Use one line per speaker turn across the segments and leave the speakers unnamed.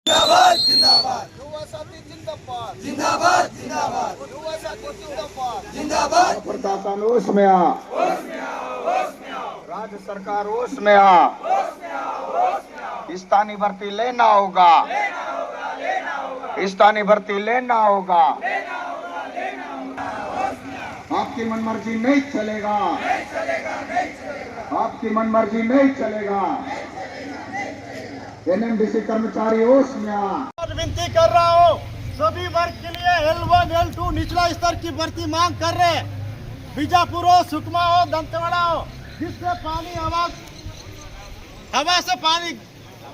जिंदाबाद जिंदाबाद
युवा साथी जिंदाबाद
जिंदाबाद जिंदाबाद
युवा साथी जिंदाबाद
जिंदाबाद।
प्रशासन होश में आ, राज्य सरकार होश में आ, स्थानीय भर्ती लेना होगा, स्थानीय भर्ती लेना होगा। आपकी मनमर्जी नहीं चलेगा, आपकी मनमर्जी नहीं चलेगा। एनएमडीसी कर्मचारी होश में आ।
और विनती कर रहा हूँ सभी वर्ग के लिए L1 L2 निचला स्तर की भर्ती मांग कर रहे हैं। बीजापुर हो, सुकमा हो, दंतेवाड़ा हो, जिससे पानी हवा से पानी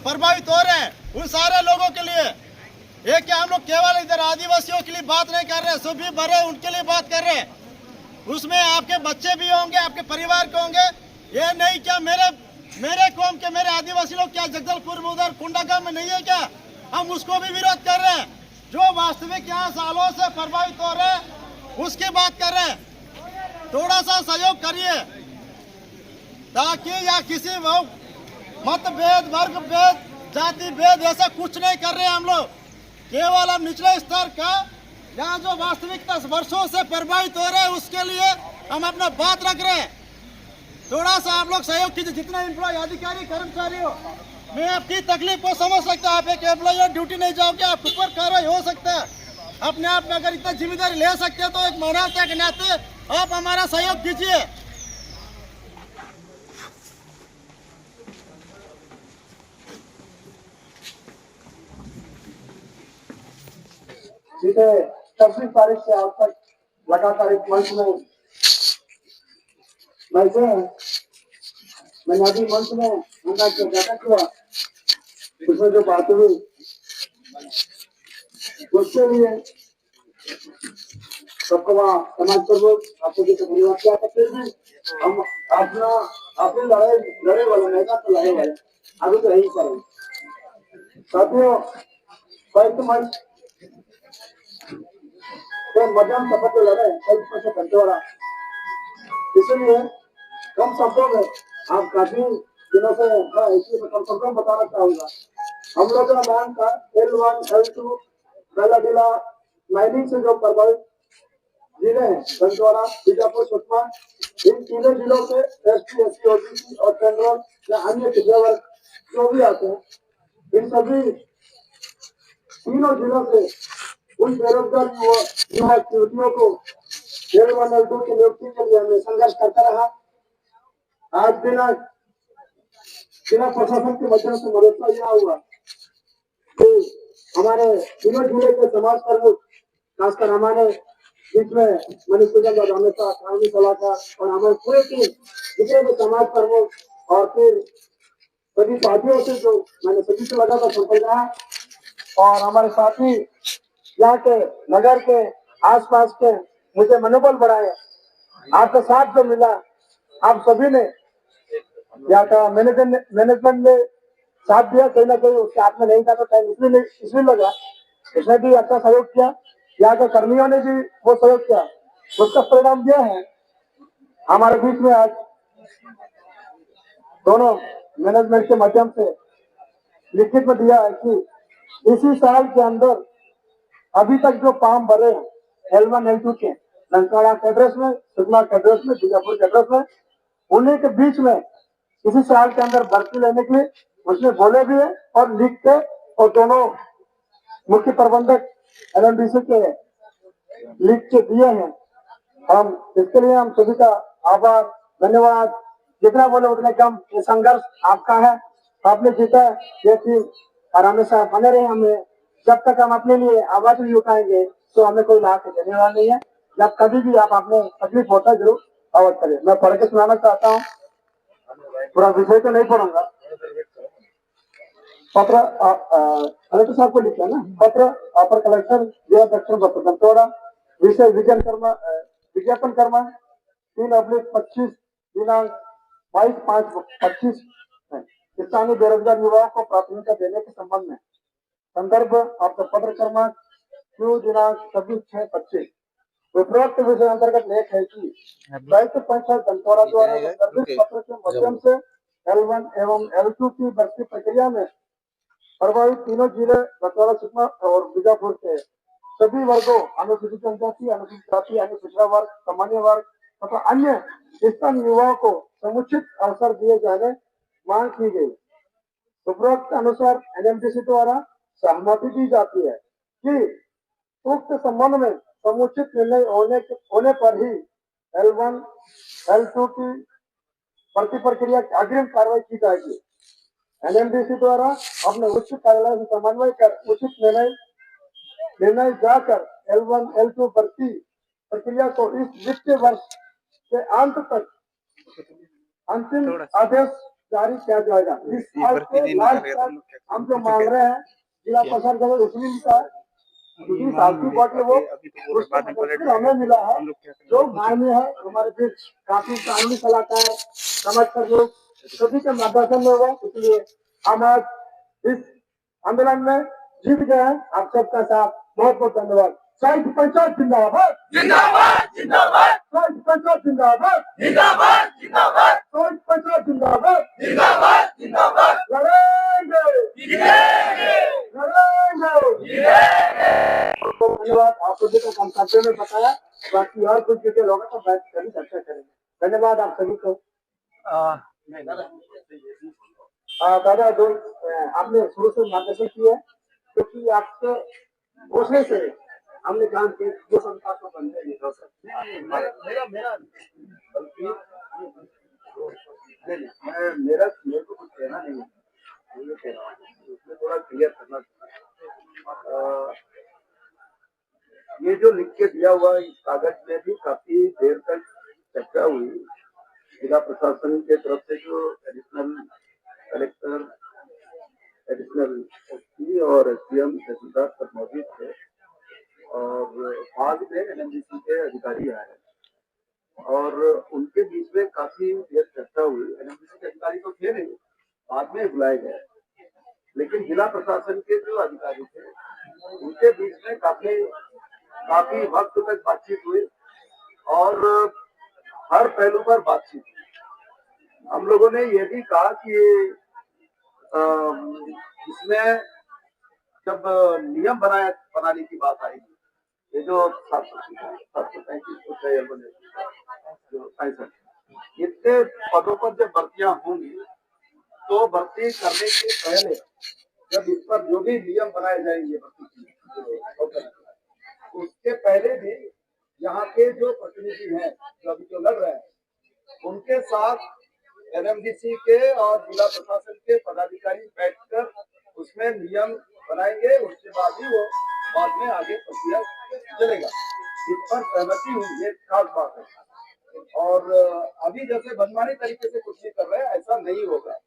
प्रभावित हो रहे हैं, उन सारे लोगों के लिए ये क्या हम लोग केवल इधर आदिवासियों के लिए बात नहीं कर रहे, सभी भरे उनके लिए बात कर रहे हैं। उसमें आपके बच्चे भी होंगे, आपके परिवार के होंगे। ये नहीं क्या मेरे कौम के मेरे आदिवासी लोग क्या जगदलपुर में उधर कुंडागांव में नहीं है क्या? हम उसको भी विरोध कर रहे हैं। जो वास्तविक यहाँ सालों से प्रभावित हो रहे हैं उसकी बात कर रहे हैं। थोड़ा सा सहयोग करिए ताकि या किसी मतभेद, वर्ग भेद, जाति भेद ऐसा कुछ नहीं कर रहे हैं हम लोग। केवल हम निचले स्तर का यहाँ जो वास्तविकता वर्षों से प्रभावित हो रहे हैं उसके लिए हम अपना बात रख रहे हैं। थोड़ा सा आप लोग सहयोग कीजिए। जितना एम्प्लॉय, अधिकारी, कर्मचारी हो, मैं आपकी तकलीफ को समझ सकता हूँ। आप एक एम्प्लॉय हो, ड्यूटी नहीं जाओगे, आप ऊपर कार्रवाई हो सकता है। अपने आप में अगर इतना जिम्मेदारी ले सकते हैं तो एक मानवता के नाते आप हमारा सहयोग कीजिए।
बीते 26 तारीख से आज तक लगातार एक मंच में मैंने मंच में उनका बैठक हुआ, उसमें जो बातें हुई उसके लिए सबको वहाँ समाज प्रमुख आपको जो परिवार क्या करते हैं, हम अपने लड़े वाले मैदान तो लड़े वाले अभी तो यही करें साथियों। मंच तो मध्यम शपथ लड़े से दंतेवाड़ा, इसलिए कम शब्दों में आप काफी दिनों से इसलिए कम शब्दों में बताना चाहूंगा। हम लोग का मांग था L1 L2 पहला जिला माइनिंग से जो प्रभावित जिले हैं दंतेवाड़ा, बीजापुर, सुकमा, इन तीनों जिलों से ST SC OBC और जनरल या अन्य पिछड़ा वर्ग जो भी आते हैं, इन सभी तीनों जिलों से उन बेरोजगार युवा युवतियों को L1 L2 की नियुक्ति के लिए हमें संघर्ष करता रहा। आज जिला प्रशासन के माध्यम से भरोसा यह हुआ कि हमारे तीनों जिले के समाज प्रमुख, खासकर हमारे बीच में मनीष हमेशा कानूनी सलाहकार और हमारे पूरे टीम जितने भी समाज प्रमुख और फिर सभी पार्टियों से जो मैंने सभी से लगातार संपर्क रहा और हमारे साथी यहाँ के नगर के आसपास के मुझे मनोबल बढ़ाए। आपका साथ जो मिला, आप सभी ने यहाँ का मैनेजमेंट ने साथ दिया, कहीं ना कहीं उसके हाथ में नहीं था तो टाइम इसलिए लगा, उसने भी अच्छा सहयोग किया। यहाँ के कर्मियों ने भी वो सहयोग किया, उसका परिणाम यह है हमारे बीच में आज दोनों मैनेजमेंट के माध्यम से लिखित में दिया है कि इसी साल के अंदर अभी तक जो फॉर्म भरे हैं L1 L2 के दंतेवाड़ा कैडर्स में, सुकमा कैडर्स में, बीजापुर कैडर्स में, उन्हीं के बीच में इसी साल के अंदर भर्ती लेने के लिए उसने बोले भी है और लिख के और दोनों मुख्य प्रबंधक NMDC के लिख के दिए हैं। हम इसके लिए हम सभी का आभार, धन्यवाद। जितना बोले उतने कम। ये संघर्ष आपका है, आपने जीता ये चीज और हमेशा बने रहे। हमें जब तक हम अपने लिए आवाज नहीं उठाएंगे तो हमें कोई लाभ देने वाला नहीं है। जब कभी भी आप अपने तकलीफ होता है जरूर आवाज करें। मैं पढ़ के सुनाना चाहता हूँ, पूरा विषय तो नहीं पढ़ूंगा। पत्र कलेक्टर साहब को लिखा ना, पत्र अपर कलेक्टर जिला दक्षिण दंतेवाड़ा, विषय विज्ञापन कर्मा 3/25 दिनांक 22/5/25 स्थानीय बेरोजगार युवाओं को प्राथमिकता देने के संबंध में। संदर्भ आपका पत्र क्रमांक Q दिनांक 26/6/25। उपरोक्त विषय अंतर्गत लेख है कि दायित्व पंचायत दंतेवाड़ा द्वारा पत्र के माध्यम से L1 एवं L2 की भर्ती प्रक्रिया में प्रभावित तीनों जिले बंटवारा, सुकमा और बीजापुर के सभी वर्गों, अनुसूचित जनजाति, अनुसूचित जाति, अन्य पिछड़ा वर्ग, सामान्य वर्ग तथा अन्य स्थानीय युवाओं को समुचित अवसर दिए जाने मांग की गई। उपरोक्त अनुसार एनएमडीसी द्वारा सहमति दी जाती है कि उक्त संबंध में समुचित निर्णय होने पर ही L1, L2 की भर्ती प्रक्रिया की अग्रिम कार्रवाई की जाएगी। एनएमडीसी द्वारा अपने उच्च कार्यालय से समन्वय कर उचित निर्णय जाकर L1, L2 भर्ती प्रक्रिया को इस वित्तीय वर्ष के अंत तक अंतिम आदेश जारी किया जाएगा। इस आज के लास्ट तक हम जो मांग रहे हैं जिला प्रशासन का उसमें मिला है, क्योंकि साल की बात है वो हमें मिला है। जो मायने है हमारे बीच काफी कानूनी सलाहकार समझ कर लोग सभी के मार्गदर्शन में हुआ, इसलिए हम आज इस आंदोलन में जीत गए हैं। आप सबका साथ बहुत बहुत धन्यवाद। शहीद पंचायत जिंदाबाद,
जिंदाबाद जिंदाबाद,
शहीद पंचायत जिंदाबाद,
जिंदाबाद जिंदाबाद,
शहीद पंचायत जिंदाबाद,
जिंदाबाद जिंदाबाद,
लड़ेंगे
जीतेंगे,
लड़ेंगे।
जीतेंगे।
धन्यवाद। आप सभी को हम सभी ने बताया, बाकी और कुछ डिटेल होगा तो बैठ कर चर्चा करेंगे। धन्यवाद आप सभी को। दादा जो आपने शुरू से मार्गदर्शन किया, क्योंकि आपके घोषणे से हमने जान के जो संस्था को बन जाएगी मेरा को कुछ कहना नहीं है, ये कह रहा हूँ उसमें थोड़ा क्लियर करना चाहिए। ये जो लिख के दिया हुआ इस कागज में भी काफी देर तक चर्चा हुई। जिला प्रशासन के तरफ से जो एडिशनल कलेक्टर, एडिशनल एसपी और एसडीएम तहसीलदार सब मौजूद थे और बाद में एनएमडीसी के अधिकारी आए और उनके बीच में काफी देर चर्चा हुई। एनएमडीसी के अधिकारी तो थे नहीं, बाद में बुलाए गए, लेकिन जिला प्रशासन के जो अधिकारी थे उनके बीच में काफी वक्त तक बातचीत हुई और हर पहलू पर बातचीत हुई। हम लोगों ने ये भी कहा कि इसमें जब नियम बनाने की बात आएगी, ये जो 735 जो 65 इतने पदों पर जब भर्तियां होंगी तो भर्ती करने के पहले जब इस पर जो भी नियम बनाए जाएंगे भर्ती उसके पहले भी यहाँ के जो प्रतिनिधि हैं जो अभी जो लड़ रहे हैं उनके साथ एनएमडीसी के और जिला प्रशासन के पदाधिकारी बैठकर उसमें नियम बनाएंगे, उसके बाद ही वो बाद में आगे प्रक्रिया चलेगा। इस पर सहमति हुई, ये खास बात है। और अभी जैसे मनमानी तरीके से कुछ नहीं कर रहे हैं, ऐसा नहीं होगा।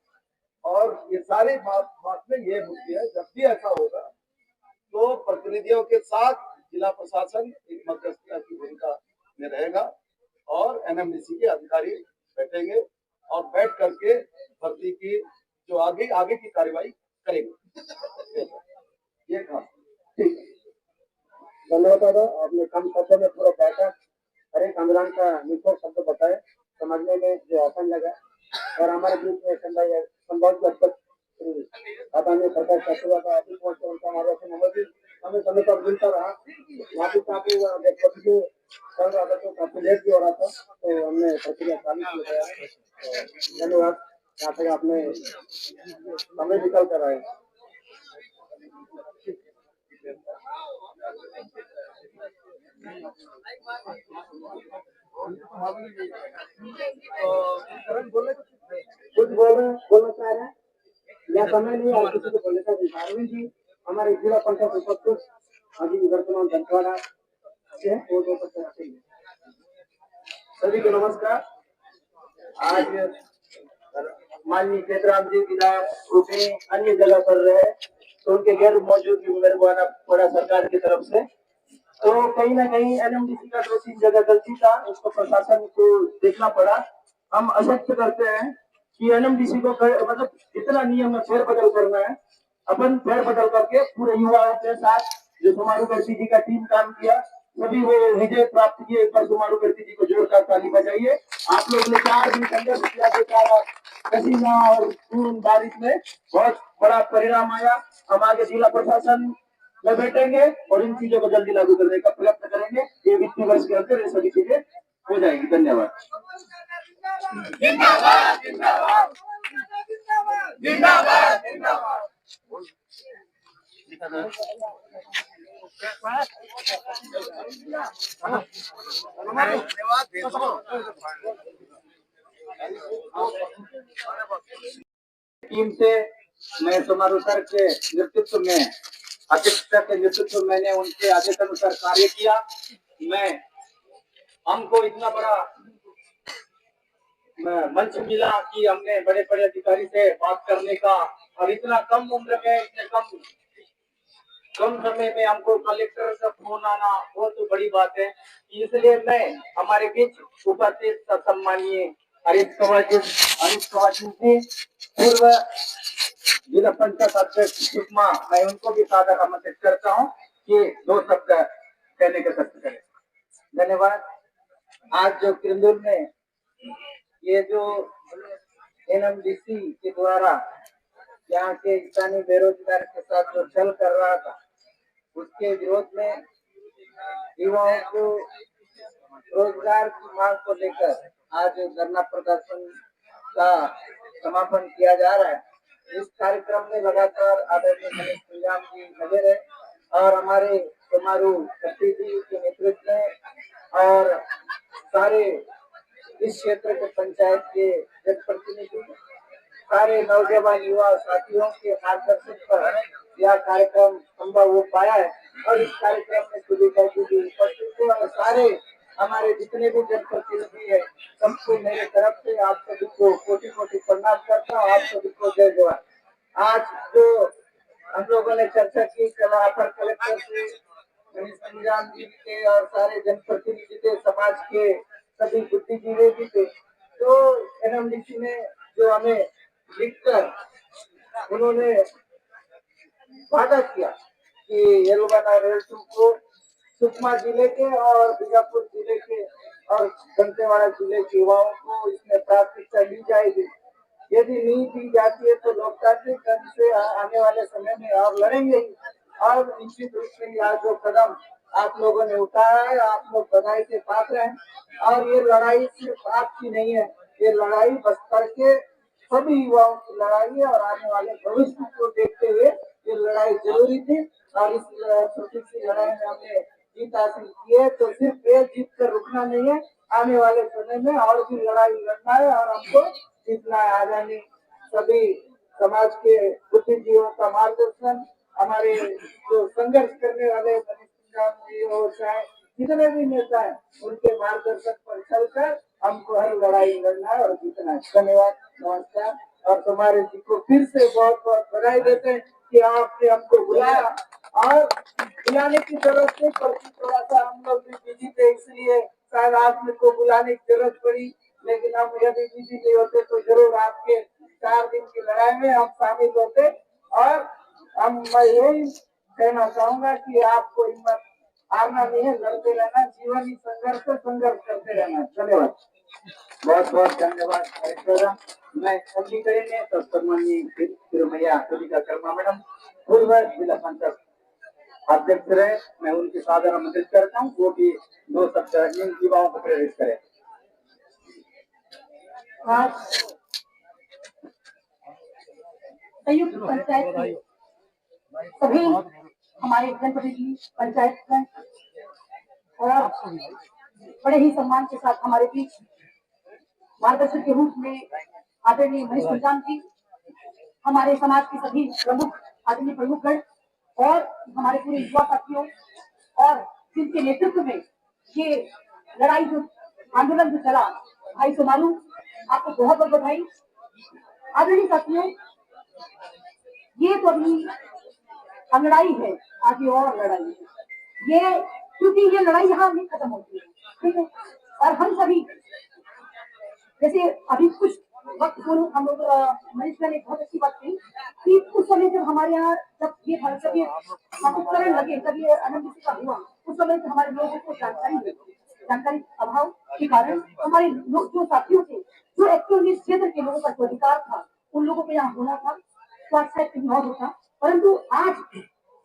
और ये सारी बात में ये मुद्दे है, जब भी ऐसा होगा तो प्रतिनिधियों के साथ जिला प्रशासन एक मध्यस्थता की भूमिका में रहेगा और एनएमडीसी के अधिकारी बैठेंगे और बैठ करके भर्ती की जो आगे की कार्रवाई करेंगे। ये काम ठीक है। धन्यवाद दादा, आपने कम शब्दों में पूरा बैठक हर एक आंदोलन का निचोड़ शब्द बताए, समझने में जो आसान लगा। और हमारे बीच में संभव आदरणीय सरकार का हमारे हमें समय पर मिलता रहा। यहाँ पे काफी काफी लेट भी हो रहा था, तो हमने प्रक्रिया चालू किया। धन्यवाद, यहाँ तक आपने समय निकल कर आए। कुछ बोलना चाह रहे हैं या समय नहीं है किसी को बोलने का? अरविंद जी हमारे जिला पंचायत उपाध्यक्ष अभी वर्तमान बंटवारा से वो दो सभी को नमस्कार। आज माननीय चेतराम जी बिना रूपे अन्य जगह पर रहे तो उनके गैर मौजूदगी मेरे को आना पड़ा सरकार की तरफ से। तो कहीं ना कहीं एनएमडीसी का 2-3 जगह गलती था, उसको प्रशासन को देखना पड़ा। हम अशक्त करते हैं कि एनएमडीसी को मतलब इतना नियम में फेरबदल करना है, अपन फेरबदल करके पूरे युवाओं के साथ जो सुमारू करती जी का टीम काम किया सभी वो विजय प्राप्त किए। एक बार सुमारू करती जी को जोरदार ताली बजाइए। आप लोग ने 4 दिन संघर्ष किया, पसीना और खून बारिश में बहुत बड़ा परिणाम आया। हम आगे जिला प्रशासन में बैठेंगे और इन चीजों को जल्दी लागू करने का प्रयत्न करेंगे। ये वित्तीय वर्ष के अंदर ये सभी चीजें हो जाएगी। धन्यवाद।
जिंदाबाद जिंदाबाद जिंदाबाद जिंदाबाद।
टीम से मैं समारोह सर के नेतृत्व में अध्यक्षता के नेतृत्व मैंने उनके आदेश अनुसार कार्य किया। मैं हमको इतना बड़ा मंच मिला कि हमने बड़े बड़े अधिकारी से बात करने का, और इतना कम उम्र में इतने कम समय में हमको कलेक्टर का फोन आना वो तो बड़ी बात है। इसलिए मैं हमारे बीच उपस्थित सम्मानीय हरीश कवाची जी, पूर्व जिला पंचायत अध्यक्ष सुषमा, मैं उनको भी सादर आमंत्रित करता हूँ कि 2 शब्द कहने का कष्ट करें। धन्यवाद। आज जो किरंदुल में ये जो एनएमडीसी के द्वारा यहाँ के स्थानीय बेरोजगार के साथ जो छल कर रहा था, उसके विरोध में युवाओं को रोजगार की मांग को लेकर आज धरना प्रदर्शन का समापन किया जा रहा है। इस कार्यक्रम में लगातार आदरणीय मनीष कुंजाम जी लगे रहे और हमारे समारोह कट्टी जी के नेतृत्व में और सारे इस क्षेत्र के पंचायत के जनप्रतिनिधि, सारे नौजवान युवा साथियों के मार्गदर्शन पर यह कार्यक्रम संभव हो पाया है। और इस कार्यक्रम में सुविधा की भी उपस्थित है और सारे हमारे जितने भी जनप्रतिनिधि है, सबको मेरे तरफ से आप सभी को कोटि कोटि प्रणाम करता हूँ। आप सभी को जय जवान। आज जो हम लोगों ने चर्चा की अपर कलेक्टर से मनीष कुंजाम जी के और सारे जनप्रतिनिधि थे, समाज के सभी बुद्धिजीवी भी थे, तो एनएमडीसी ने जो हमें लिखकर उन्होंने वादा किया कि L1 और L2 को सुकमा जिले के और बीजापुर जिले के और दंतेवाड़ा जिले के युवाओं को इसमें प्राथमिकता दी जाएगी। यदि नहीं दी जाती है तो लोकतांत्रिक ढंग से आने वाले समय में और लड़ेंगे ही। और निश्चित रूप से यह जो कदम आप लोगों ने उठाया है, आप लोग बधाई के पात्र हैं। और ये लड़ाई सिर्फ आपकी नहीं है, ये लड़ाई बस्तर के सभी युवाओं की लड़ाई है और आने वाले भविष्य को देखते हुए ये लड़ाई जरूरी थी। और इस छोटी सी लड़ाई में हमने जीत हासिल की है, तो सिर्फ ये जीत कर रुकना नहीं है, आने वाले समय में और भी लड़ाई लड़ना है और हमको जीतना है। आगामी सभी समाज के बुद्धिजीवियों का मार्गदर्शन, हमारे जो संघर्ष करने वाले और चाहे जितने भी नेता है, उनके मार्गदर्शन पर चलकर हमको हर लड़ाई लड़ना है और जीतना है। धन्यवाद, नमस्कार। और तुम्हारे जी को फिर से बहुत बहुत बधाई देते हैं कि आपने हमको बुलाया और बुलाने की जरूरत नहीं पड़ती, थोड़ा सा हम लोग भी बिजी थे इसलिए शायद आपने को बुलाने की जरूरत पड़ी, लेकिन हम यदि बिजी नहीं होते तो जरूर आपके 4 दिन की लड़ाई में हम शामिल होते। और मैं यही कहना चाहूंगा कि आपको हिम्मत हारना नहीं है, लड़ते रहना, जीवन ही संघर्ष करते रहना। धन्यवाद, बहुत बहुत धन्यवाद। मैं सभी करेंगे तो सम्मानीय तिरुमैया सुलिका कर्मा मैडम, पूर्व जिला पंचायत अध्यक्ष रहे, मैं उनकी सादर आमंत्रित करता हूँ, वो भी 2 शब्द इन युवाओं को प्रेरित करें।
आज संयुक्त पंचायत के सभी हमारे जनप्रतिनिधि पंचायत में और बड़े ही सम्मान के साथ हमारे बीच मार्गदर्शक के रूप में आदरणीय मनीष कुंजाम जी, हमारे समाज के सभी प्रमुख आदरणीय प्रमुखगण और हमारे पूरे युवा साथियों और जिनके नेतृत्व में ये लड़ाई जो आंदोलन जो चला, भाई सोमारू आपको बहुत बहुत बधाई। आदरणीय साथियों, ये तो अभी लड़ाई है, आगे और लड़ाई है ये, क्योंकि ये लड़ाई यहाँ नहीं खत्म होती है, ठीक है। और हम सभी जैसे अभी कुछ वक्त पूर्व हम लोग मनीष ने बहुत अच्छी बात कही कि उस समय जब हमारे यहाँ जब ये उपकरण लगे, जब ये एनएमडीसी का हुआ, उस समय से हमारे लोगों को जानकारी मिली जानकारी अभाव के कारण हमारे लोग जो साथियों थे, जो एक्चुअली इस क्षेत्र के लोगों का जो अधिकार था, उन लोगों को यहाँ होना था, स्वास्थ्य इग्नोर होता। परंतु आज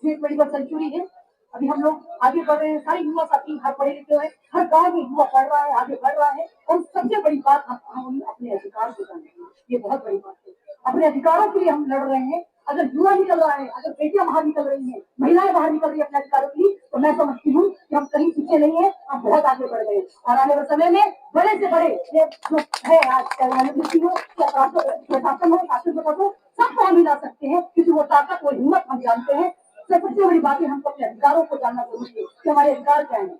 ये 21st सेंचुरी है, अभी हम लोग आगे बढ़ रहे हैं, सारे युवा साथी हर पढ़े लिखे हुए, हर गांव में युवा पढ़ रहा है, आगे बढ़ रहा है। और सबसे बड़ी बात हम अपने अधिकार को जानते हैं, ये बहुत बड़ी बात है। अपने अधिकारों के लिए हम लड़ रहे हैं। अगर युवा निकल रहा है, अगर बेटियां बाहर निकल रही हैं, महिलाएं बाहर निकल रही है अपने अधिकारों के लिए, तो मैं समझती हूँ कि हम कहीं पीछे नहीं है, हम बहुत आगे बढ़ गए। और आने वाले समय में बड़े से बड़े ये जो है आज प्रशासन हो, शासन हो, सबको हम मिला सकते हैं, क्योंकि वो ताकत, वो हिम्मत हम जानते हैं। सबसे बड़ी बात है, हमको अपने अधिकारों को जानना जरूरी है कि हमारे अधिकार क्या है,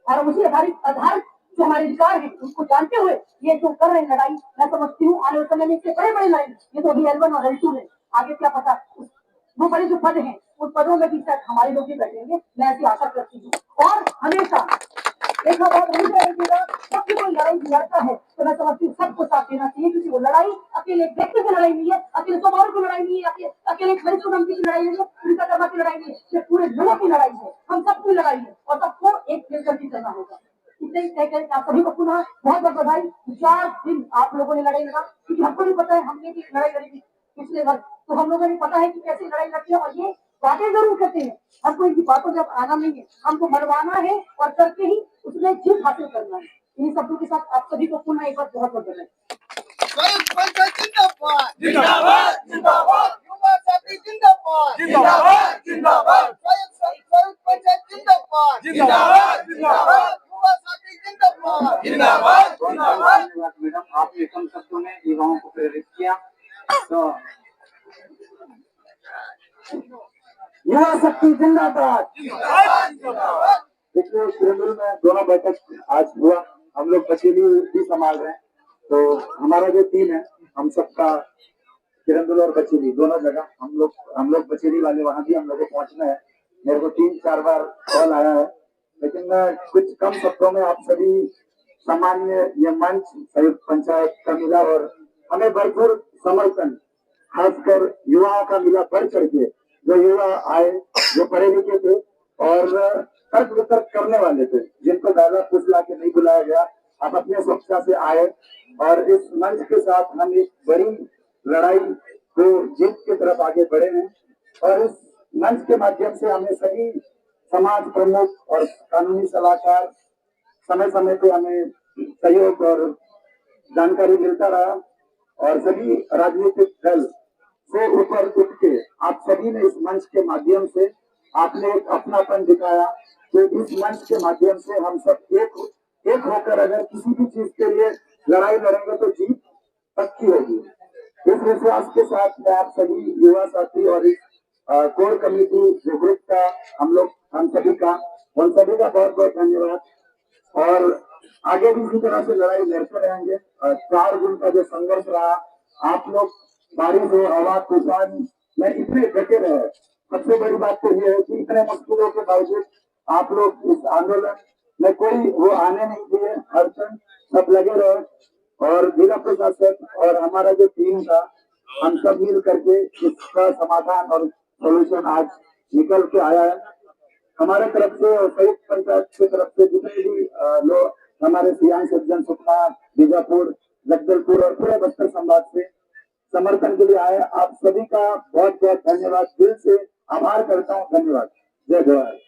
और उसी आधार जो हमारे अधिकार है उनको जानते हुए ये जो कर रहे हैं लड़ाई, मैं समझती हूँ आने वाले समय में इससे बड़े बड़े लड़ाई, ये तो अभी L1 और L2 है, आगे क्या पता वो बड़े जो पद हैं उन पदों में भी शायद हमारे लोग ही बैठेंगे, मैं ऐसी आशा करती हूँ। और हमेशा एक बात रहिएगा, जब भी कोई लड़ाई लड़ता है तो मैं समझती हूँ सबको साथ देना चाहिए, क्योंकि वो लड़ाई अकेले एक व्यक्ति की लड़ाई नहीं है, अकेले समाज की लड़ाई नहीं है, अकेले एक बड़ी कुटुंब की लड़ाई नहीं है, उनका कर्मा की लड़ाई नहीं है, ये पूरे लोगों की लड़ाई है, हम सबकी लड़ाई है, और सबको एक मिलकर के करना होगा। इसलिए कहकर आप सभी को पुनः बहुत बहुत बधाई। 4 दिन आप लोगों ने लड़ाई लड़ा, क्योंकि हमको भी पता है, हमने भी लड़ाई लड़ी थी पिछले वक्त, तो हम लोगों ने पता है कि कैसे लड़ाई लड़ती है। और ये बातें जरूर करते हैं, हमको इनकी बातों जब आना नहीं है, हमको मनवाना है और करके ही उसमें जीत हासिल करना है। इन्हीं शब्दों के साथ आप सभी को पुनः एक बार बहुत बहुत बधाई।
जिंदाबाद जिंदाबाद जिंदाबाद, युवा साथी जिंदाबाद जिंदाबाद जिंदाबाद, पंचायत जिंदाबाद जिंदाबाद जिंदाबाद, युवा साथी जिंदाबाद जिंदाबाद जिंदाबाद।
धन्यवाद मैडम, आपने कम शब्दों में युवाओं को प्रेरित किया। तो
युवा शक्ति जिंदाबाद।
जिंदाबाद
देखिए किरंदुल में दोनों बैठक आज हुआ, हम लोग बचेली भी संभाल रहे हैं, तो हमारा जो टीम है हम सबका किरंदुल और बचेली दोनों जगह हम लोग बचेली वाले वहां भी हम लोग को पहुंचना है। मेरे को 3-4 बार कॉल आया है, लेकिन मैं कुछ कम शब्दों में आप सभी सामान्य ये मंच संयुक्त पंचायत का मिला और हमें भरपूर समर्थन, खासकर युवाओं का मिला बढ़ करके। जो युवा आए, जो पढ़े लिखे थे और तर्क वितर्क करने वाले थे, जिनको ज्यादा फुसला के नहीं बुलाया गया, आप अपने स्वेच्छा से आए और इस मंच के साथ हम एक बड़ी लड़ाई को जीत की तरफ आगे बढ़े हैं। और इस मंच के माध्यम से हमें सभी समाज प्रमुख और कानूनी सलाहकार समय समय पे हमें सहयोग और जानकारी मिलता रहा, और सभी राजनीतिक दल से ऊपर उठ के आप सभी ने इस मंच के माध्यम से आपने एक अपनापन दिखाया कि इस मंच के माध्यम से हम सब एक होकर अगर किसी भी चीज के लिए लड़ाई लड़ेंगे तो जीत पक्की होगी। इस विश्वास के साथ मैं आप सभी युवा साथी और इस कोर कमेटी जो ग्रुप का हम सभी का उन सभी का बहुत बहुत धन्यवाद। और आगे भी इसी तरह से लड़ाई लड़ते रहेंगे। 4 दिन का जो संघर्ष रहा, आप लोग बारिश हो, हवा, तूफान में इतने डटे रहे। सबसे बड़ी बात तो ये है कि इतने मुश्किलों के बावजूद आप लोग इस आंदोलन में कोई वो आने नहीं दिए, हर क्षण सब लगे रहे। और जिला प्रशासन और हमारा जो टीम था, हम सब मिल करके इसका समाधान और सोल्यूशन आज निकल के आया है। हमारे तरफ से और संयुक्त पंचायत की तरफ से जितने भी लोग हमारे सियान, सज्जन, सुकमा, बीजापुर, जगदलपुर और पूरे बस्तर संभाग से समर्थन के लिए आए, आप सभी का बहुत बहुत धन्यवाद, दिल से आभार करता हूँ। धन्यवाद, जय जवाहर।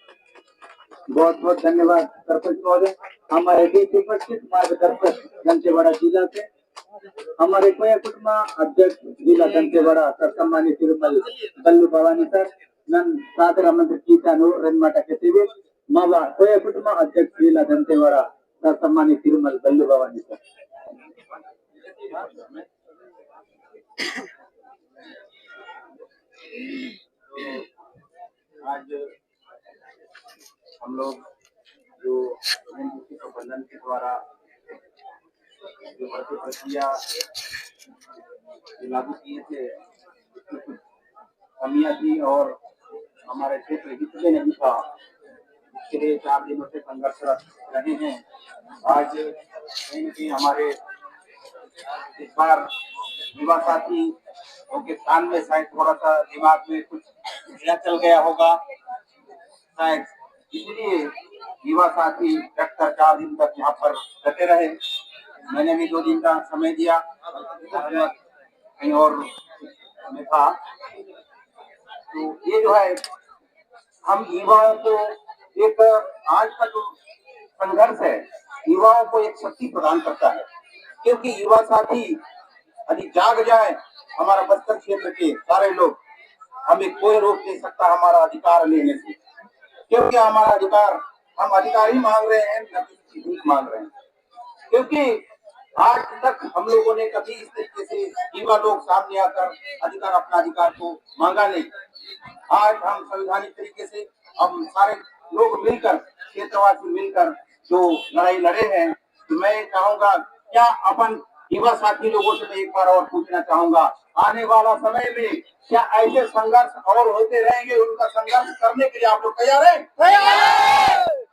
बहुत बहुत धन्यवाद सरपंच महोदय। हमारे उपस्थित मार्गदर्शक दंतेवाड़ा जिला से हमारे कोया कुटुंबा अध्यक्ष जिला दंतेवाड़ा सर सम्मानित तिरुमल बल्लू भवानी सर नन सादर आमंत्रितानु रनमाट कहते मावा कोया कुटुंबा अध्यक्ष जिला दंतेवाड़ा सर सम्मानित तिरुमल बल्लू भवानी सर।
आज हम लोग जो प्रबंधन के द्वारा जो भर्ती प्रक्रिया लागू किए थे, कमियां थी और हमारे क्षेत्र हित में नहीं था, इसके लिए 4 दिनों से संघर्षरत रहे हैं। आज कहीं न कहीं हमारे इस बार युवा साथी के कान में शायद थोड़ा सा दिमाग में कुछ नया चल गया होगा शायद, इसलिए युवा साथी डॉक्टर 4 दिन तक यहाँ पर डटे रहे। मैंने भी 2 दिन का समय दिया, कहीं और में था। तो ये जो है, हम युवाओं को एक, आज का जो संघर्ष है युवाओं को एक शक्ति प्रदान करता है, क्योंकि युवा साथी यदि जाग जाए, हमारा बस्तर क्षेत्र के सारे लोग, हमें कोई रोक नहीं सकता हमारा अधिकार लेने से, क्योंकि हमारा अधिकार, हम अधिकार ही मांग रहे हैं, न किसी भीख मांग रहे हैं। क्योंकि आज तक हम लोगों ने कभी इस तरीके से युवा लोग सामने आकर अपना अधिकार को मांगा नहीं। आज हम संवैधानिक तरीके से हम सारे लोग मिलकर, क्षेत्रवासी मिलकर जो लड़ाई लड़े हैं, तो मैं चाहूंगा, क्या अपन युवा साथी लोगों से मैं एक बार और पूछना चाहूंगा, आने वाला समय में क्या ऐसे संघर्ष और होते रहेंगे? उनका संघर्ष करने के लिए आप लोग तैयार हैं?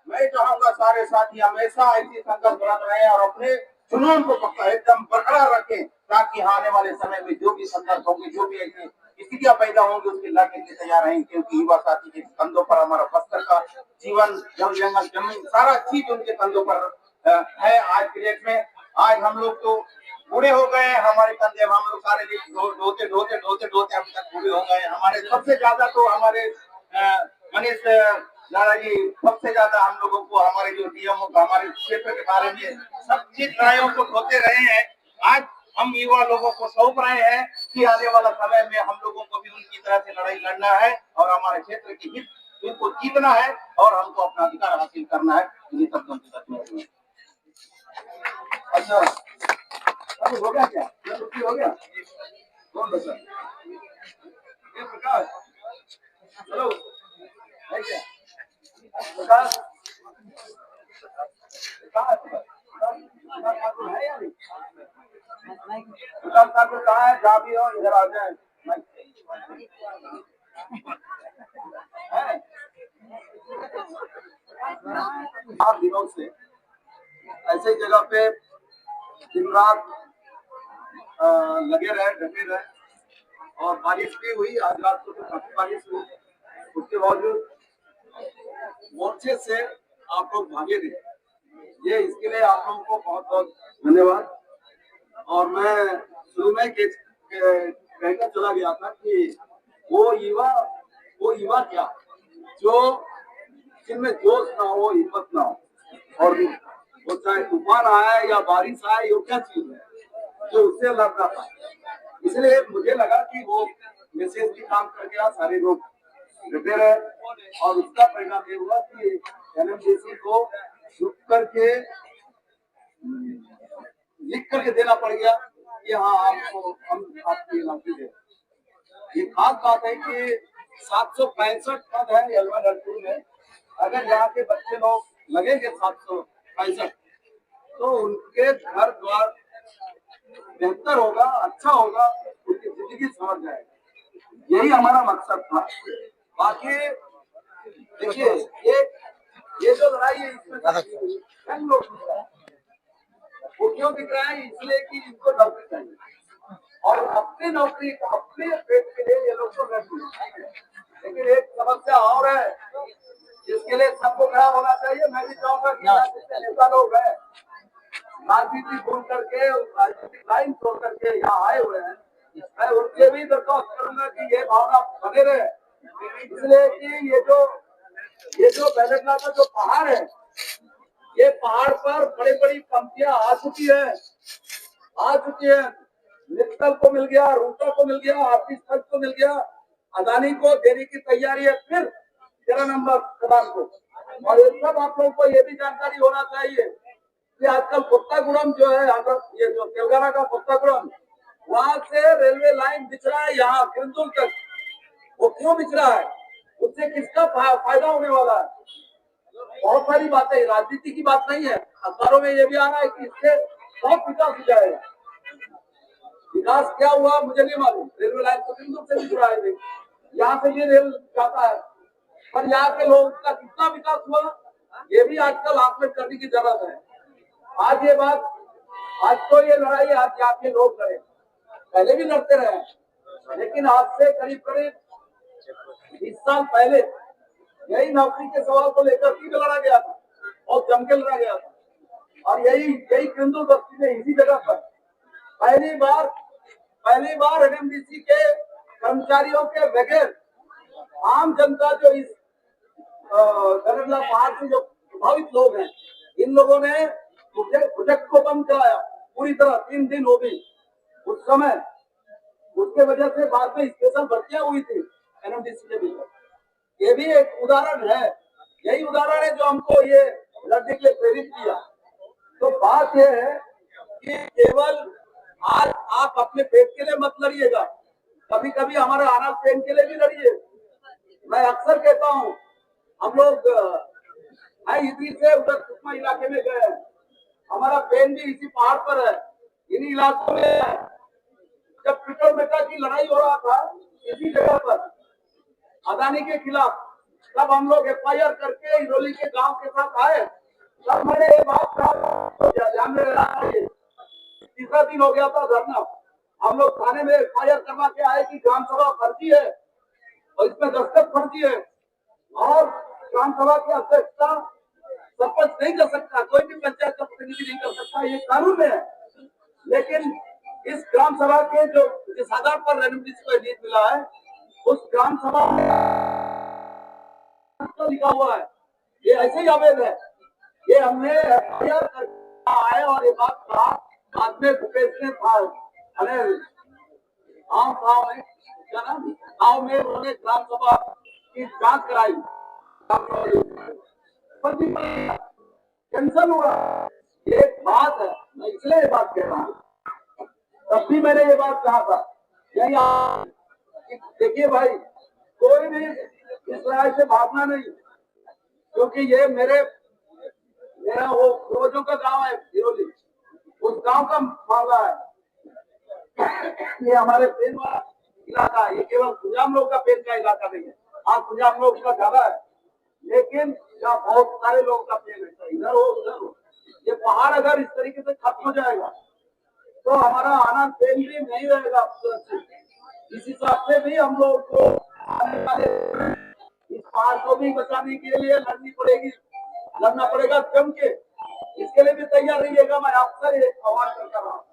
मैं चाहूंगा सारे साथी हमेशा ऐसी संघर्ष करते रहे और अपने जुनून को पक्का एकदम बरकरार रखें, ताकि आने वाले समय में जो भी संघर्ष होंगे, जो भी ऐसी स्थितियां पैदा होंगी, उसके लड़ने के लिए तैयार रहें। क्योंकि युवा साथी के कंधों पर हमारा बस्तर का जीवन, जंगल जमीन सारा चीज उनके कंधों पर है। आज की डेट में आज हम लोग तो बूढ़े हो गए, हमारे कंधे, हम लोग सारे ढोते अभी तक बूढ़े हो गए। हमारे सबसे ज्यादा तो हमारे मनीष लाला जी, सबसे ज्यादा हम लोगों को, हमारे जो डीएमओ हमारे क्षेत्र के बारे में सब चीज लड़ाइयों को होते रहे हैं। आज हम युवा लोगों को सौंप रहे हैं कि आने वाला समय में हम लोगों को भी उनकी तरह से लड़ाई लड़ना है और हमारे क्षेत्र की हित को जीतना है और हमको अपना अधिकार हासिल करना है। ये सब में अच्छा, अब हो गया क्या? हो गया? कौन बचा? ये प्रकाश, चलो, है क्या? प्रकाश, है या नहीं? प्रकाश ठाकुर कहाँ है? जहाँ भी हो इधर आ जाए। आप दिनों से ऐसे जगह पे दिन रात लगे रहे, डटे रहे और बारिश भी हुई। आज रात को तो काफी बारिश हुई, उसके बावजूद मोर्चे से आप लोग भागे रहे, ये इसके लिए आप लोगों को बहुत बहुत धन्यवाद। और मैं शुरू में कहकर चला गया था कि वो युवा क्या, जो जिनमें जोश ना हो, हिम्मत ना हो, और वो चाहे तूफान आए या बारिश आए, ये क्या चीज है जो उससे लड़ना था। इसलिए मुझे लगा कि वो मैसेज भी काम कर गया, सारे लोग डटे रहे और उसका परिणाम ये हुआ कि एनएमडीसी को रुक करके लिख करके देना पड़ गया कि हाँ आपको हम आपकी नौकरी दे। ये खास बात है कि 765 पद है L1 में। अगर यहाँ के बच्चे लोग लगेंगे 765, तो उनके घर द्वार बेहतर होगा, अच्छा होगा, उनकी जिंदगी समझ जाएगी। यही हमारा मकसद था। बाकी देखिए, ये जो लड़ाई है इसमें लोग वो क्यों दिख रहा है? इसलिए कि इनको नौकरी चाहिए और अपनी नौकरी, अपने पेट के लिए ये लोग तो नहीं। लेकिन एक समस्या और है जिसके लिए सबको खड़ा होना चाहिए। मैं भी चाहूंगा कि जितने नेता लोग हैं, राजनीति भूल करके, राजनीतिक लाइन छोड़ करके यहाँ आए हुए हैं, मैं उनसे भी दरख्वास्त करूंगा कि ये भावना बने रहे। इसलिए कि ये जो बैरकला का जो पहाड़ है, ये पहाड़ पर बड़ी बड़ी कंपनियां आ चुकी है। मित्तल को मिल गया, रूटा को मिल गया, आर्थिक स्थल को मिल गया, अदानी को देने की तैयारी है फिर 13 नंबर खदान को। और ये सब आप लोगों को ये भी जानकारी होना चाहिए कि आजकल कोत्तागुड़म जो है, ये जो तेलंगाना का कोत्तागुड़म, वहां से रेलवे लाइन बिछ रहा है यहाँ किरंदुल तक। वो क्यों बिछ रहा है? उससे किसका फायदा होने वाला है? बहुत सारी बातें, राजनीति की बात नहीं है। अखबारों में ये भी आ रहा है कि इससे बहुत विकास हो जाएगा। विकास क्या हुआ मुझे नहीं मालूम। रेलवे लाइन तो किरंदुल से भी जुड़ा है, यहाँ से ये रेल जाता है, पर यहाँ के लोगों का कितना विकास हुआ ये भी आजकल आकलन करने की जरूरत है। आज ये बात, आज तो ये लड़ाई आज यहाँ के लोग लड़े, पहले भी लड़ते रहे, लेकिन आज से करीब करीब 20 साल पहले यही नौकरी के सवाल को लेकर भी लड़ा गया था।
और जम के लड़ा गया था। और यही किंदु बस्ती में इसी जगह पर पहली बार एनएमडीसी के कर्मचारियों के बगैर आम जनता जो इस गरगला पहाड़ से जो प्रभावित लोग हैं, इन लोगों ने प्रोजेक्ट को बंद कराया पूरी तरह। 3 दिन हो गई उस समय। उसके वजह से बाद में स्पेशल भर्तियां हुई थी एनएमडीसी के भीतर। ये भी एक उदाहरण है, यही उदाहरण है जो हमको ये लड़ने के लिए प्रेरित किया। तो बात यह है कि केवल आज आप अपने पेट के लिए मत लड़िएगा, कभी कभी हमारा अनाज पेन के लिए भी लड़िए। मैं अक्सर कहता हूँ, हम लोग इधर से उधर सुकमा इलाके में गए, हमारा पेन भी इसी पहाड़ पर है, इन्हीं इलाकों में है। जब ट्विटर मेटा की लड़ाई हो रहा था इसी जगह पर अदानी के खिलाफ, तब हम लोग एफआईआर करके इरोली के गांव के साथ आए। तब मैंने ये बात कहा, तो ध्यान में रहना चाहिए। तीसरा दिन हो गया था धरना, हम लोग थाने में एफआईआर करवा के आए कि ग्राम सभा फर्जी है और इसमें दस्तखत फर्जी है और ग्राम सभा की अध्यक्षता सरपंच नहीं कर सकता, कोई भी पंचायत का प्रतिनिधि नहीं कर सकता, ये कानून में है। लेकिन इस ग्राम सभा के जो जिस आधार पर एनएमडीसी को लीड मिला है, उस ग्राम सभा में लिखा हुआ है, ये ऐसे ही अवैध है। ये हमने एफआईआर करके आए और ये बात कहा। बाद में भूपेश ने गाँव में उन्होंने ग्राम सभा की जांच कराई, कैंसल हुआ। ये बात है, मैं इसलिए ये बात कह रहा हूँ। तब भी मैंने ये बात कहा था, यही देखिए भाई, कोई भी इस लड़ाई से भागना नहीं, क्योंकि ये मेरा वो पूर्वजों का गांव है हिरोली, उस गांव का मामला है। ये हमारे पेन वाला इलाका है, ये केवल पंजाब लोग का पेन का इलाका नहीं है। हाँ, पंजाब लोग का ज्यादा है, लेकिन यहाँ बहुत सारे लोगों का पेन है, इधर हो उधर हो। ये पहाड़ अगर इस तरीके से खत्म हो जाएगा तो हमारा आना पेन भी नहीं रहेगा। इस हिसाब से भी हम लोग को आने वाले इस पहाड़ को भी बचाने के लिए लड़ना पड़ेगा जम के। इसके लिए भी तैयार रहिएगा, मैं आपसे आह्वान कर रहा हूँ।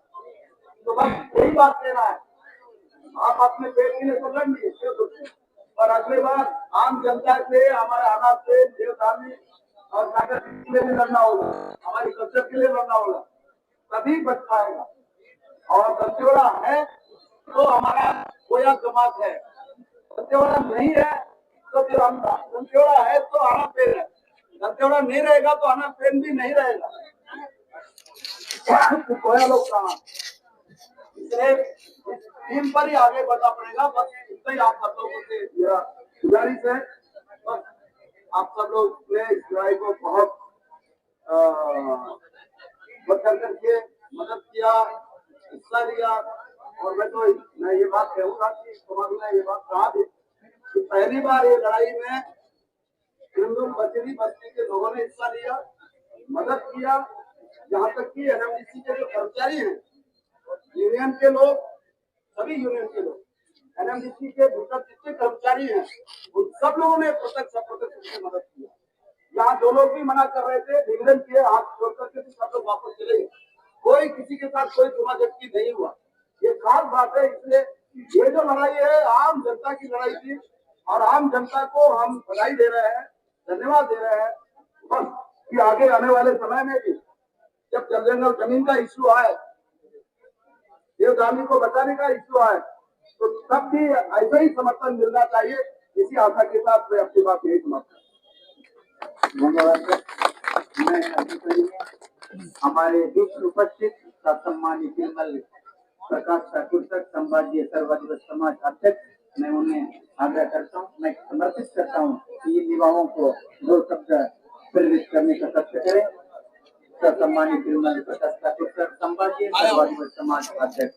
तो बस यही बात कहना है, आप अपने पेट के लिए तो लड़िए, और अगली बार आम जनता से, हमारे अनाज से, देवदानी और नागर के लिए भी लड़ना होगा, हमारी कल्चर के लिए लड़ना होगा, तभी बच पाएगा। और दंतेवाड़ा है तो हमारा कोया जमात है, दंतेवाड़ा नहीं है तो फिर हम, दंतेवाड़ा है तो आना पेन है, दंतेवाड़ा नहीं रहेगा तो आना पेन भी नहीं रहेगा। तो कोया लोग कहाँ, इसलिए इस टीम पर ही आगे बढ़ना पड़ेगा। बस इतना ही आप सब लोगों से मेरा गुजारिश है। बस आप सब लोग ने इस लड़ाई को बहुत बढ़ करके मदद किया, हिस्सा लिया। और मैं ये बात कहूँगा कि समाज ने ये बात कहा थी कि पहली बार ये लड़ाई में बचेरी बस्ती के लोगों ने हिस्सा लिया, मदद किया। यहाँ तक कि एनएमडीसी के जो कर्मचारी हैं, यूनियन के लोग, सभी यूनियन के लोग, एनएमडीसी के भीतर जितने कर्मचारी हैं, उन सब लोगों ने प्रत्यक्ष अप्रत्यक्ष से मदद किया। यहाँ जो लोग भी मना कर रहे थे, निवेदन किए, हाथ छोड़ करके भी सब लोग वापस चले गए। कोई किसी के साथ कोई जुमाझटकी नहीं हुआ, ये खास बात है। इसलिए ये जो लड़ाई है आम जनता की लड़ाई थी, और आम जनता को हम बधाई दे रहे हैं, धन्यवाद दे रहे हैं। बस कि आगे आने वाले समय में भी जब जंगल जमीन का इश्यू आए, देवदानी को बचाने का इश्यू आए, तो तब भी ऐसा ही समर्थन मिलना चाहिए। इसी आशा के साथ मैं अपनी बात यही समाप्त
हमारे बीच उपस्थित सम्मानित निर्मल प्रकाश ठाकुर तक संभाजीय सर्वदिवस समाज अध्यक्ष, मैं उन्हें आग्रह करता हूँ, मैं समर्पित करता हूँ कि इन युवाओं को दो शब्द प्रेरित करने का कष्ट करें। सम्मानित निर्मल प्रकाश ठाकुर सर, संभाजीय सर्वदिवस समाज अध्यक्ष।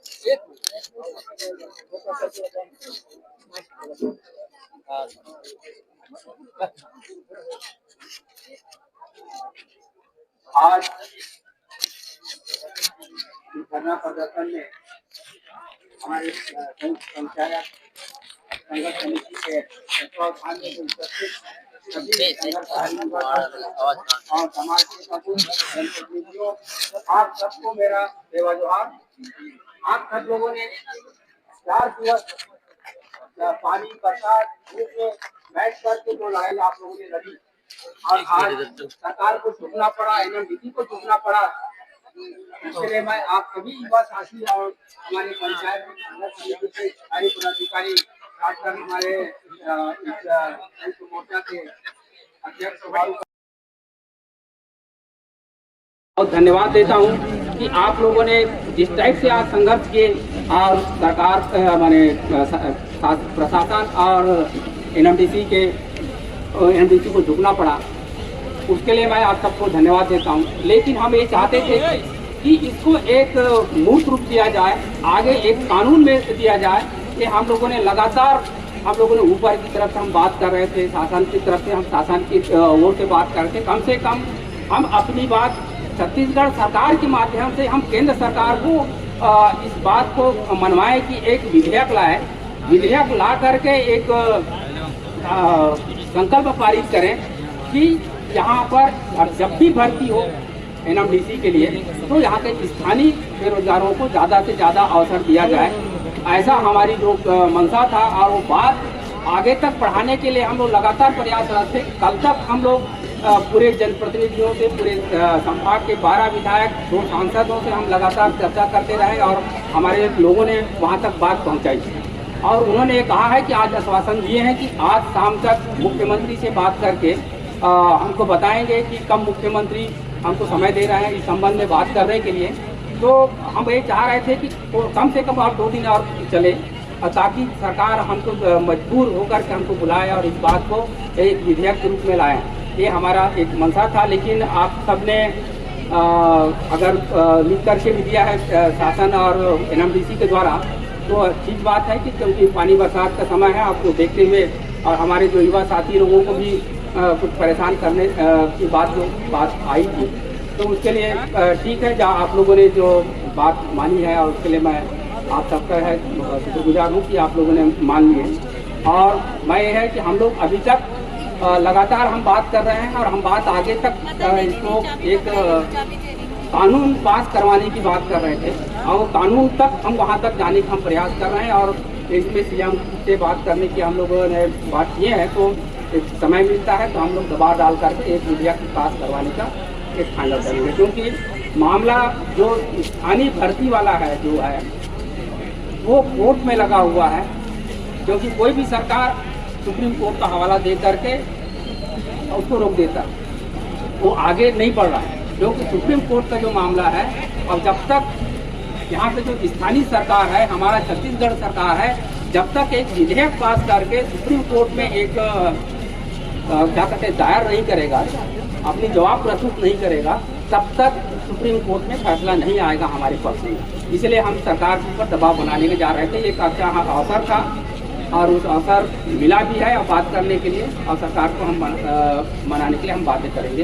आज धरना प्रदर्शन में हमारे संघ पंचायत संघर्ष समिति के तत्वावधान में उपस्थित
सभी और समाज के सपूत जनप्रतिनिधियों, आप सबको मेरा सेवा जोहार। आप सब लोगों ने 4 दिवस पानी बरसात धूप में बैठ करके जो लड़ाई आप लोगों ने लड़ी और आज सरकार को झुकना पड़ा, एनएमडीसी को झुकना पड़ा, इसके लिए मैं आप सभी युवा साथी और हमारे पंचायत के सारे पदाधिकारी, खासकर हमारे इस मोर्चा के अध्यक्ष बहुत धन्यवाद देता हूं कि आप लोगों ने जिस टाइप से आज संघर्ष किए और सरकार माने प्रशासन और एनएमडीसी को झुकना पड़ा, उसके लिए मैं आप सबको धन्यवाद देता हूं। लेकिन हम ये चाहते थे कि इसको एक मूर्त रूप दिया जाए, आगे एक कानून में दिया जाए कि हम लोगों ने लगातार ऊपर की तरफ से हम बात कर रहे थे, शासन की तरफ से हम शासन की ओर से बात कर रहे थे। कम से कम हम अपनी बात छत्तीसगढ़ सरकार के माध्यम से हम केंद्र सरकार को इस बात को मनवाएं कि एक विधेयक लाए, विधेयक ला करके एक संकल्प पारित करें कि यहाँ पर जब भी भर्ती हो एनएमडीसी के लिए तो यहाँ के स्थानीय बेरोजगारों को ज़्यादा से ज़्यादा अवसर दिया जाए। ऐसा हमारी जो मंशा था और वो बात आगे तक बढ़ाने के लिए हम लोग लगातार प्रयासरत थे। कल तक हम लोग पूरे जनप्रतिनिधियों से, पूरे संभाग के 12 विधायक, 2 सांसदों से हम लगातार चर्चा करते रहे और हमारे लोगों ने वहाँ तक बात पहुँचाई और उन्होंने कहा है कि आज आश्वासन दिए हैं कि आज शाम तक मुख्यमंत्री से बात करके हमको बताएंगे कि कब मुख्यमंत्री हमको समय दे रहे हैं इस संबंध में बात करने के लिए। तो हम ये चाह रहे थे कि कम से कम और 2 दिन और चले ताकि सरकार हमको मजबूर होकर के हमको बुलाए और इस बात को एक विधेयक के रूप में लाए। ये हमारा एक मंशा था, लेकिन आप सबने अगर लिख करके भी दिया है शासन और एनएमडीसी के द्वारा तो ठीक बात है कि क्योंकि पानी बरसात का समय है, आपको देखते हुए और हमारे जो युवा साथी लोगों को भी कुछ परेशान करने की बात आई थी, तो उसके लिए ठीक है जहाँ आप लोगों ने जो बात मानी है और उसके लिए मैं आप सबका है शुक्रगुजार हूँ कि आप लोगों ने मान लिए। और मैं ये है कि हम लोग अभी तक लगातार हम बात कर रहे हैं और हम बात आगे तक इसको एक कानून पास करवाने की बात कर रहे थे और कानून तक हम वहाँ तक जाने का हम प्रयास कर रहे हैं और इसमें सीएम से बात करने की हम लोगों ने बात किए हैं। तो एक समय मिलता है तो हम लोग दबाव डाल करके एक विधेयक पास करवाने का एक फाइनल करेंगे, क्योंकि मामला जो स्थानीय भर्ती वाला है जो है वो कोर्ट में लगा हुआ है, क्योंकि कोई भी सरकार सुप्रीम कोर्ट का हवाला दे करके उसको रोक देता, वो आगे नहीं बढ़ रहा है। क्योंकि सुप्रीम कोर्ट का जो मामला है और जब तक यहाँ पे जो स्थानीय सरकार है, हमारा छत्तीसगढ़ सरकार है, जब तक एक विधेयक पास करके सुप्रीम कोर्ट में एक क्या कहते हैं दायर नहीं करेगा, अपनी जवाब प्रस्तुत नहीं करेगा, तब तक सुप्रीम कोर्ट में फैसला नहीं आएगा हमारे पक्ष में। इसलिए हम सरकार के ऊपर दबाव बनाने के जा रहे थे। एक अच्छा अवसर था और उस अवसर मिला भी है और बात करने के लिए और सरकार को हम मनाने के लिए हम बातें करेंगे।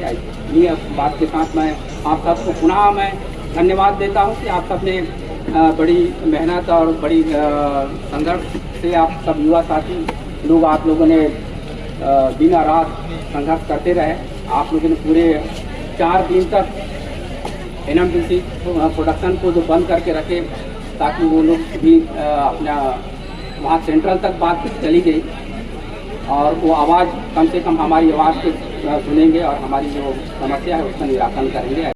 ये बात के साथ मैं आप सबको पुनः मैं धन्यवाद देता हूँ कि आप सबने बड़ी मेहनत और बड़ी संघर्ष से आप सब युवा साथी लोग आप लोगों ने दिन और रात संघर्ष करते रहे। आप लोगों ने पूरे 4 दिन तक एनएमडीसी प्रोडक्शन को जो बंद करके रखे ताकि वो लोग भी अपना वहाँ सेंट्रल तक बात चली गई और वो आवाज़ कम से कम हमारी आवाज़ को सुनेंगे और हमारी जो समस्या है उसका निराकरण करेंगे।